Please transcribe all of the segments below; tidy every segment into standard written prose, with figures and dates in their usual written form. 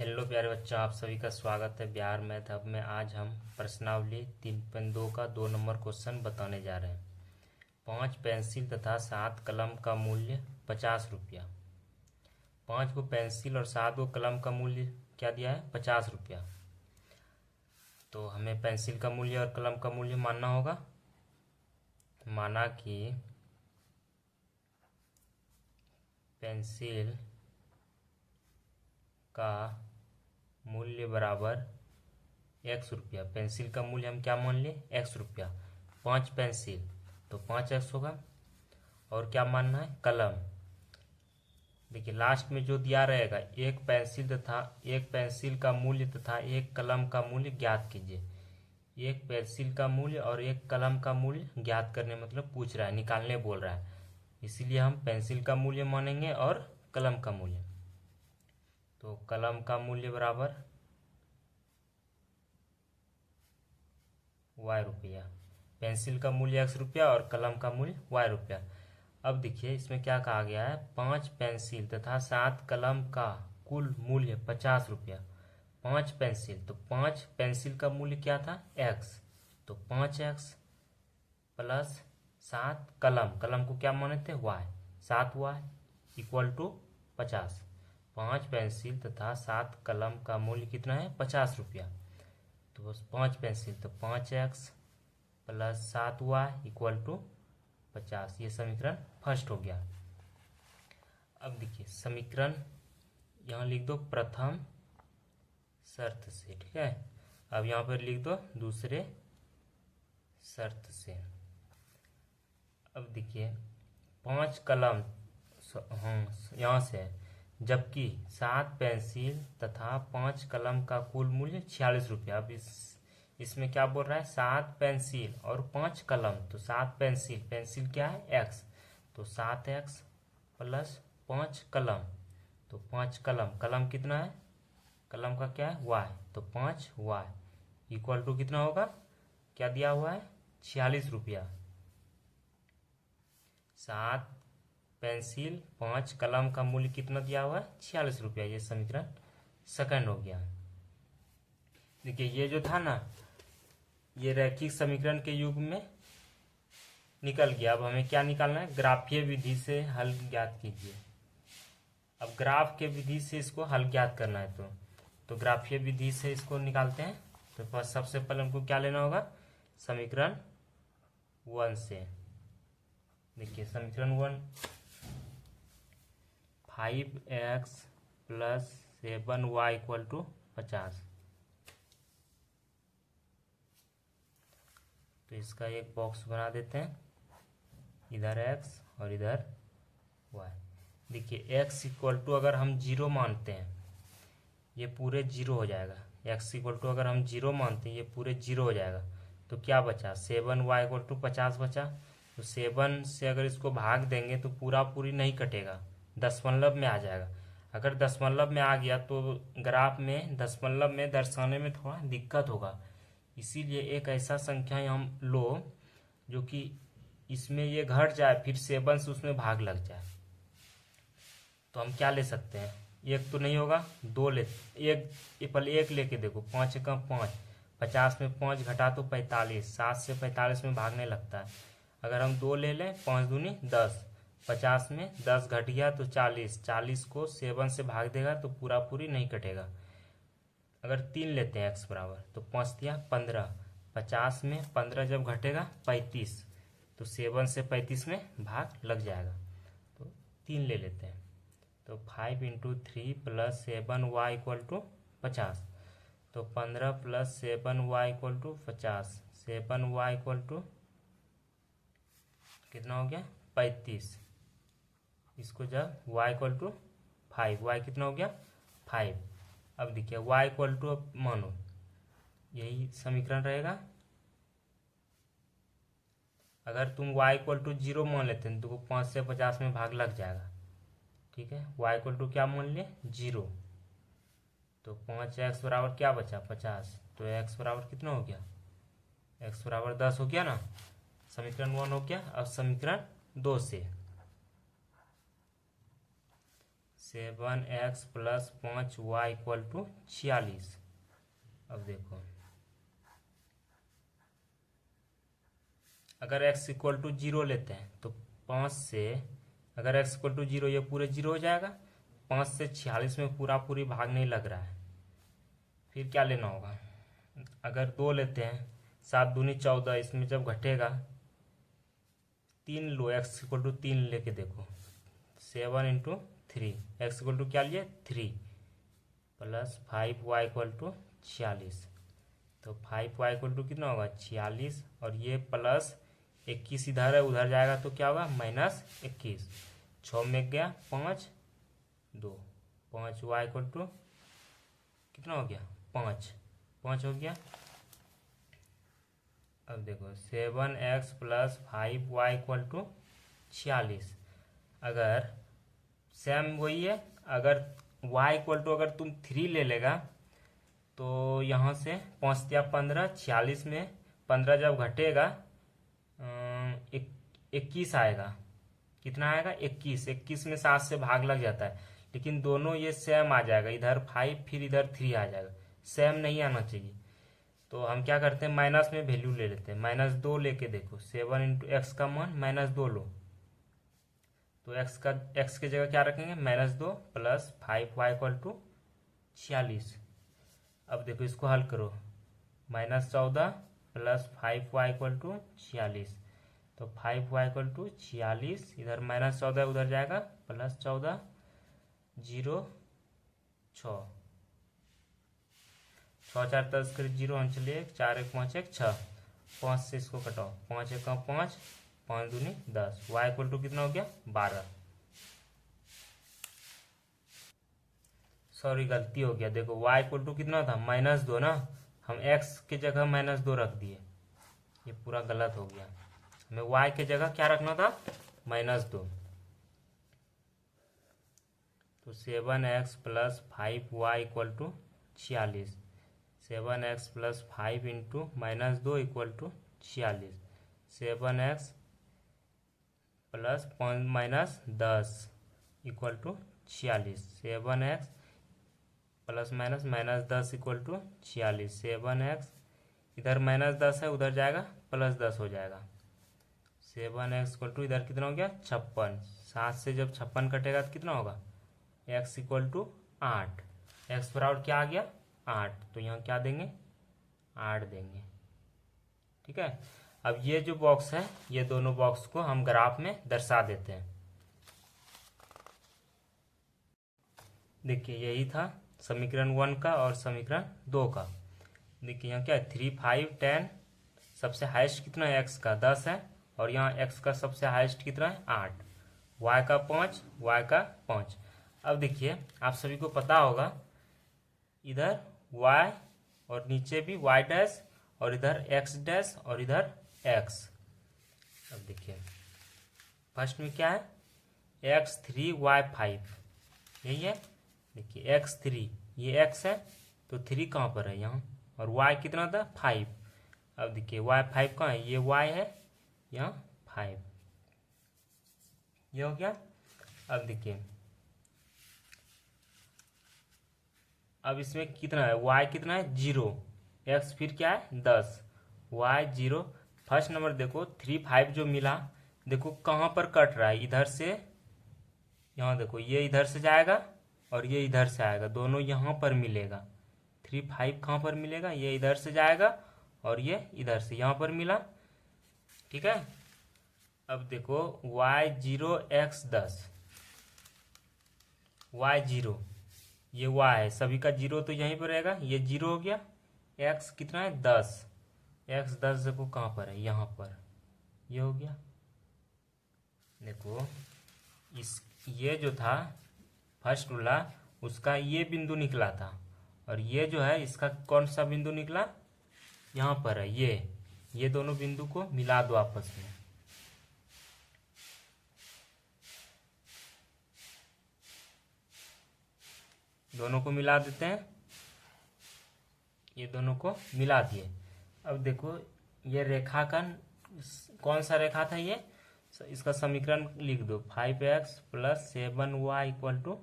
Hello प्यारे बच्चों, आप सभी का स्वागत है बिहार मैथ हब में। आज हम प्रश्नावली 3.2 का 2 नंबर क्वेश्चन बताने जा रहे हैं। 5 पेंसिल तथा 7 कलम का मूल्य 50 रुपया। 5 को पेंसिल और 7 को कलम का मूल्य क्या दिया है? 50 रुपया। तो हमें पेंसिल का मूल्य और कलम का मूल्य मानना होगा। माना कि पेंसिल का मूल्य बराबर x रुपया। पेंसिल का मूल्य हम क्या मान लिए? x रुपया। 5 पेंसिल तो 5x होगा। और क्या मानना है? कलम। देखिए लास्ट में जो दिया रहेगा, एक पेंसिल का मूल्य तथा एक कलम का मूल्य ज्ञात कीजिए। एक पेंसिल का मूल्य और एक कलम का मूल्य ज्ञात करने मतलब पूछ रहा है, निकालने बोल रहा है। इसीलिए हम पेंसिल का मूल्य मानेंगे और कलम का मूल्य। तो कलम का मूल्य बराबर y रुपया। पेंसिल का मूल्य x रुपया और कलम का मूल्य y रुपया। अब देखिए इसमें क्या कहा गया है? 5 पेंसिल तथा 7 कलम का कुल मूल्य 50 रुपया। 5 पेंसिल तो 5 पेंसिल का मूल्य क्या था? x। तो 5x प्लस 7 कलम को क्या माने थे? y। 7y equal to 50। 5 pencil तथा 7 कलम का मूल्य कितना है? 50 रुपया। तो बस 5 पेंसिल तो 5x plus 7y equal to 50। ये समीकरण फर्स्ट हो गया। अब देखिए समीकरण यहाँ लिख दो प्रथम शर्त से, ठीक है। अब यहाँ पर लिख दो दूसरे शर्त से। अब देखिए 5 कलम यहाँ से, जबकि 7 पेंसिल तथा 5 कलम का कुल मूल्य 46 रुपया। अब इसमें क्या बोल रहा है? 7 पेंसिल और 5 कलम। तो 7 पेंसिल क्या है? x। तो 7x प्लस 5 कलम। तो 5 कलम कितना है? कलम का क्या है? y। तो 5y इक्वल टू कितना होगा? क्या दिया हुआ है? 46 रुपया। 7 पेंसिल 5 कलम का मूल्य कितना दिया हुआ है? 46 रुपया। ये समीकरण सेकंड हो गया। देखिए ये जो था ना, ये रैखिक समीकरण के युग में निकल गया। अब हमें क्या निकालना है? ग्राफीय विधि से हल ज्ञात कीजिए। अब ग्राफ के विधि से इसको हल ज्ञात करना है तो ग्राफीय विधि से इसको निकालते हैं। तो फर्स्ट सबसे पहले हमको क्या लेना होगा? समीकरण 1 से। देखिए समीकरण 1, 5x plus 7y equal to 50। तो इसका एक बॉक्स बना देते हैं, इधर x और इधर y। देखिए x इक्वल टू अगर हम 0 मानते हैं, ये पूरे 0 हो जाएगा। x इक्वल टू अगर हम 0 मानते हैं, ये पूरे 0 हो जाएगा। तो क्या बचा? 7y इक्वल टू 50 बचा। तो 7 से अगर इसको भाग देंगे तो पूरी नहीं कटेगा, दशमलव में आ जाएगा। अगर दशमलव में आ गया तो ग्राफ में दशमलव में दर्शाने में थोड़ा दिक्कत होगा। इसीलिए एक ऐसा संख्या हम लो जो कि इसमें ये घट जाए, फिर 7 से उसमें भाग लग जाए। तो हम क्या ले सकते हैं? एक तो नहीं होगा, 2 ले। एक पहले एक लेके देखो, 5 का 5, 50 में 5 घटा तो 45, 7 से 45 में भागने लगता है। अगर हम 2 ले लें, 5 दूनी 10, 50 में 10 घट गया तो 40, 40 को 7 से भाग देगा तो पूरी नहीं कटेगा। अगर 3 लेते हैं x बराबर, तो 5 दिया 15, 50 में 15 जब घटेगा 35, तो 7 से 35 में भाग लग जाएगा। तो 3 ले लेते हैं। तो 5 into 3 plus 7y equal to 50। तो 15 plus 7y equal to 50। 7y equal to कितना हो गया? 35। इसको जब y इक्वल टू 5, y कितना हो गया? 5। अब देखिए y इक्वल टू, अब मानो यही समीकरण रहेगा। अगर तुम y इक्वल टू 0 मान लेते हैं तो 5 से 50 में भाग लग जाएगा, ठीक है। y इक्वल टू क्या मान लिए? 0। तो 5x बराबर क्या बचा? 50। तो x बराबर कितना हो गया? x बराबर 10 हो गया ना। समीकरण 1 हो गया। अब समीकरण 2 से, 7x plus 5y equal to 46। अब देखो, अगर x इक्वल टू 0 लेते हैं तो 5 से, अगर x इक्वल टू 0, ये पूरे 0 हो जाएगा। 5 से 46 में पूरा पूरी भाग नहीं लग रहा है। फिर क्या लेना होगा, अगर 2 लेते हैं, 7 दूनी 14, इसमें जब घटेगा 3 लो, x इक्वल टू 3 लेके देखो, 7 इंटू 3, एक्स इक्वल टू क्या लिए 3, प्लस 5y इक्वल टू 46। तो 5y इक्वल टू कितना होगा 46, और ये प्लस 21 इधर है, उधर जाएगा तो क्या होगा -21। 6 में गया 5, 2, 5y इक्वल टू कितना हो गया 5 हो गया। अब देखो 7x plus 5y equal to 46। अगर सेम वही है, अगर y इक्वल टू अगर तुम 3 ले लेगा तो यहाँ से 5 या 15, 46 में 15 जब घटेगा 21 आएगा। कितना आएगा 21। 21 में 7 से भाग लग जाता है, लेकिन दोनों ये सेम आ जाएगा, इधर 5 फिर इधर 3 आ जाएगा, सेम नहीं आना चाहिए। तो हम क्या करते हैं, माइनस में वैल्यू ले लेते हैं, -2 लेके देखो, 7 इंटू एक्स का मान -2 लो, तो एक्स की जगह क्या रखेंगे -2 प्लस 5y इक्वल टू 46। अब देखो इसको हल करो, -14 प्लस 5y इक्वल टू 46, तो 5y इक्वल टू 46, इधर -14 उधर जाएगा, +14, 0, 6, 6 4 10 करीब 0 हम चलिए, 4 1 5 1 6, 5 से इसको कटाओ, 5 1 5, 5 दूनी 10, y इक्वल टू कितना हो गया 12। सॉरी गलती हो गया, देखो y इक्वल टू कितना था -2 ना, हम x की जगह -2 रख दिए, ये पूरा गलत हो गया। हमें y की जगह क्या रखना था -2। तो 7x plus 5y equal to 46, 7x plus 5 into -2 equal to 46, 7x plus -10 equal to 46, 7x plus -10 equal to 46, 7x इधर -10 है, उधर जाएगा +10 हो जाएगा, 7x इक्वल टू इधर कितना हो गया 56। 7 से जब 56 कटेगा तो कितना होगा x इक्वल टू 8, x बराबर क्या आ गया 8, तो यहाँ क्या देंगे 8 देंगे। ठीक है, अब ये जो बॉक्स है, ये दोनों बॉक्स को हम ग्राफ में दर्शा देते हैं। देखिए यही था समीकरण 1 का और समीकरण 2 का। देखिए यहाँ क्या है 3 5 10, सबसे हाईएस्ट कितना है x का 10 है, और यहाँ x का सबसे हाईएस्ट कितना है 8, y का 5, y का 5। अब देखिए आप सभी को पता होगा, इधर y और नीचे भी y डैश, और इधर x डैश, और इधर x। अब देखिए फर्स्ट में क्या है x3 y5, यही है। देखिए x3, ये x है तो 3 कहाँ पर है यहाँ, और y कितना था 5। अब देखिए y5 कहाँ है, ये y है, यहाँ 5, ये हो गया। अब देखिए अब इसमें कितना है, y कितना है 0, x फिर क्या है 10, y 0। फर्स्ट नंबर देखो 3 5 जो मिला, देखो कहाँ पर कट रहा है, इधर से यहाँ देखो, ये इधर से जाएगा और ये इधर से आएगा, दोनों यहाँ पर मिलेगा। 3 5 कहाँ पर मिलेगा, ये इधर से जाएगा और ये इधर से यहाँ पर मिला। ठीक है, अब देखो y0 x 10, y0 ये y है, सभी का 0 तो यहीं पर रहेगा, ये 0 हो गया। x कितना है 10, x 10 देखो कहाँ पर है, यहाँ पर, ये हो गया। देखो इस ये जो था फर्स्ट वाला, उसका ये बिंदु निकला था, और ये जो है इसका कौन सा बिंदु निकला, यहाँ पर है, ये दोनों बिंदु को मिला दो आपस में। दोनों को मिला देते हैं, ये दोनों को मिला दिए। अब देखो ये रेखा का कौन सा रेखा था, ये इसका समीकरण लिख दो, 5x plus 7y equal to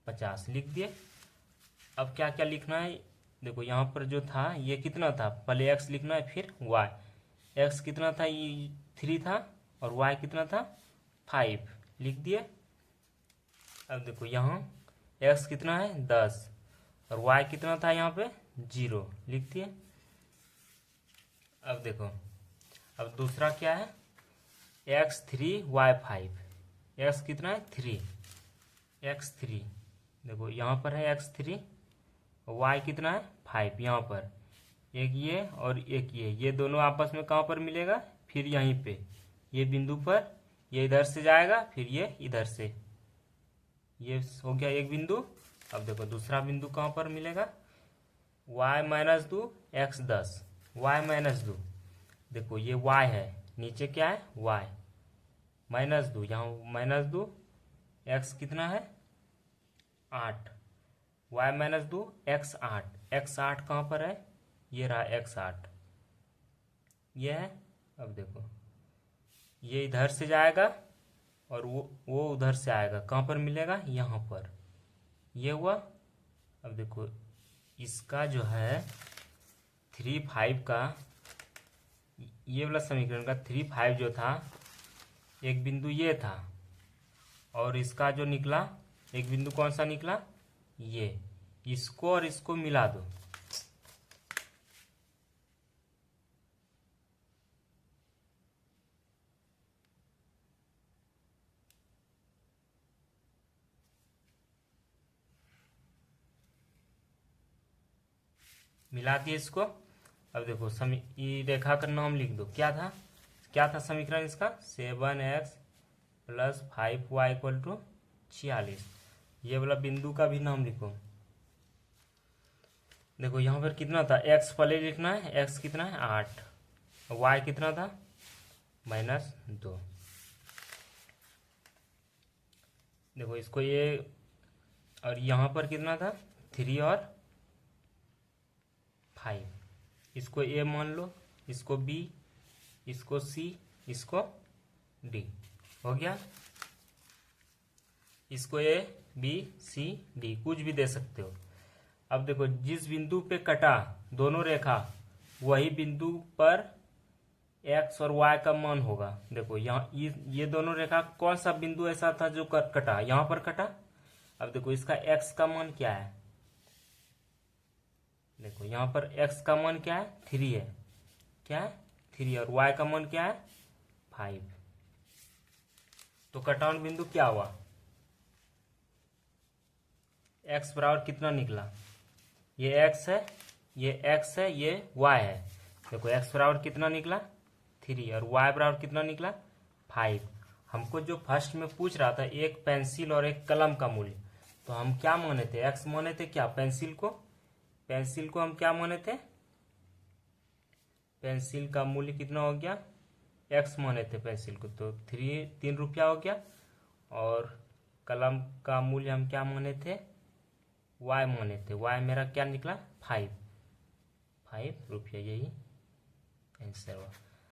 50 लिख दिए। अब क्या क्या लिखना है, देखो यहाँ पर जो था ये कितना था, पहले एक्स लिखना है फिर वाई। एक्स कितना था, ये 3 था, और वाई कितना था 5, लिख दिए। अब देखो यहाँ एक्स कितना है 10, और वाई कितना था यहाँ पे 0, लिख दिए। अब देखो, अब दूसरा क्या है, x3 y5। एक्स कितना है 3, x3, देखो यहाँ पर है x3, y कितना है 5, यहाँ पर एक ये और एक ये दोनों आपस में कहाँ पर मिलेगा, फिर यहीं पे ये बिंदु पर, ये इधर से जाएगा फिर ये इधर से, ये हो गया एक बिंदु। अब देखो दूसरा बिंदु कहाँ पर मिलेगा, y-2 x 10, y-2, देखो ये y है, नीचे क्या है y, -2, यहाँ -2, x कितना है 8, y-2 x 8, x 8 कहाँ पर है, ये रहा x 8, ये है। अब देखो ये इधर से जाएगा और वो उधर से आएगा, कहाँ पर मिलेगा, यहाँ पर, ये हुआ। अब देखो इसका जो है 3-5 का, ये वाला समीकरण का 3-5 जो था, एक बिंदु ये था, और इसका जो निकला एक बिंदु कौन सा निकला, ये, इसको और इसको मिला दो, मिला दिए इसको। अब देखो ये रेखा का नाम लिख दो, क्या था समीकरण इसका, 7x + 5y = 46। ये वाला बिंदु का भी नाम लिखो। देखो यहाँ पर कितना था, x पहले लिखना है, x कितना है 8, y कितना था -2। देखो इसको ये, और यहाँ पर कितना था 3 और 5, इसको a मान लो, इसको b, इसको c, इसको d, हो गया। इसको a b c d कुछ भी दे सकते हो। अब देखो जिस बिंदु पे कटा दोनों रेखा, वही बिंदु पर x और y का मान होगा। देखो यहाँ ये दोनों रेखा, कौन सा बिंदु ऐसा था जो कटा, यहाँ पर कटा। अब देखो इसका x का मान क्या है, देखो यहाँ पर x का मान क्या है 3 है, क्या है 3, और y का मान क्या है 5। तो कटान बिंदु क्या हुआ, x बराबर कितना निकला, ये x है, ये x है, ये y है। देखो x बराबर कितना निकला 3, और y बराबर कितना निकला 5। हमको जो फर्स्ट में पूछ रहा था एक पेंसिल और एक कलम का मूल्य, तो हम क्या माने थे, x माने थे, क्या पेंसिल को हम क्या माने थे, पेंसिल का मूल्य कितना हो गया, x माने थे पेंसिल को, तो 3 रुपया हो गया। और कलम का मूल्य हम क्या माने थे, y माने थे, y मेरा क्या निकला 5 रुपया, यही आंसर हुआ।